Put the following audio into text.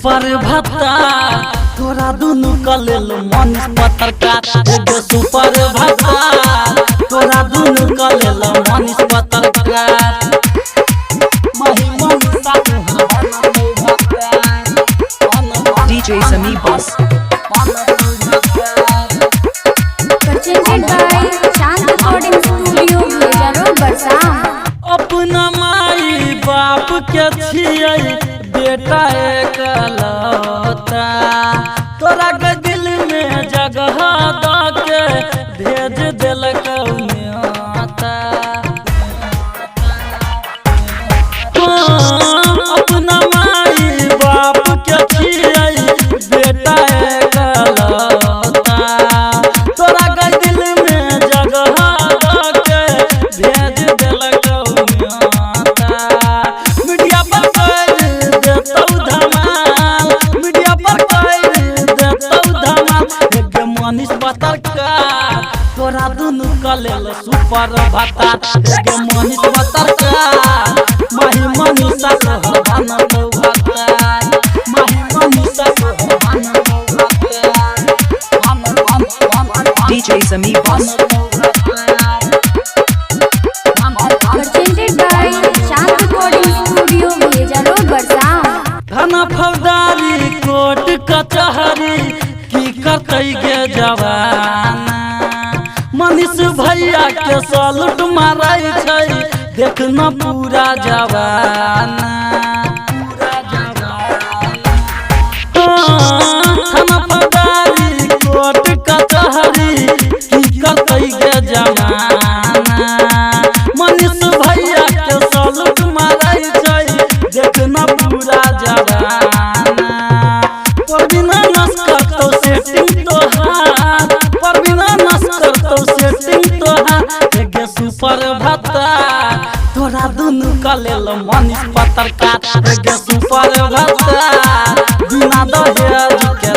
Super भत्ता तोरा दुनु कलेल मनीष पत्रकार एगो सुपर भत्ता तोरा दुनु कलेल मनीष पत्रकार DJ Sami Boss presented by Chand Recording Studio, Vieja Road, Barsam। अपना माई बाप के छियै बेटा एकलौता तोरा के दिल में जगह द के भेज देलकौ न्योता। अपना माई बाप के छियै बेटा एकलौता तोरा के दिल में जगह द के भेज देलकौ न्योता। मीडिया पर कर देतौ धमाल, मीडिया पर कर देतौ धमाल एगो मनीष पत्रकार तोरा दुनु कलेल सुपर भत्ता एगो मनीष पत्रकार माही मनीषा कहबान तो भत्ता माही मनीषा कहबान तो भत्ता DJ Sami Boss Presented by Chand Recording Studio, Vieja Road, Barsam। थाना फौजदारी कोर्ट कचहरी की करतै गे जवाना मनीष भैया के सलूट मारै छै देख न पूरा जवाना। थाना फौजदारी कोर्ट कचहरी की करतै गे जवाना मनीष भैया के सलूट मारै छै देख न पूरा जवाना। परवीना नस्कर तो सेटिंग तोहार परवीना नस्कर तो सेटिंग तोहार एगो सुपर भत्ता तोरा दुनु कलेल मनीष पत्रकार एगो सुपर भत्ता बिना दहेज के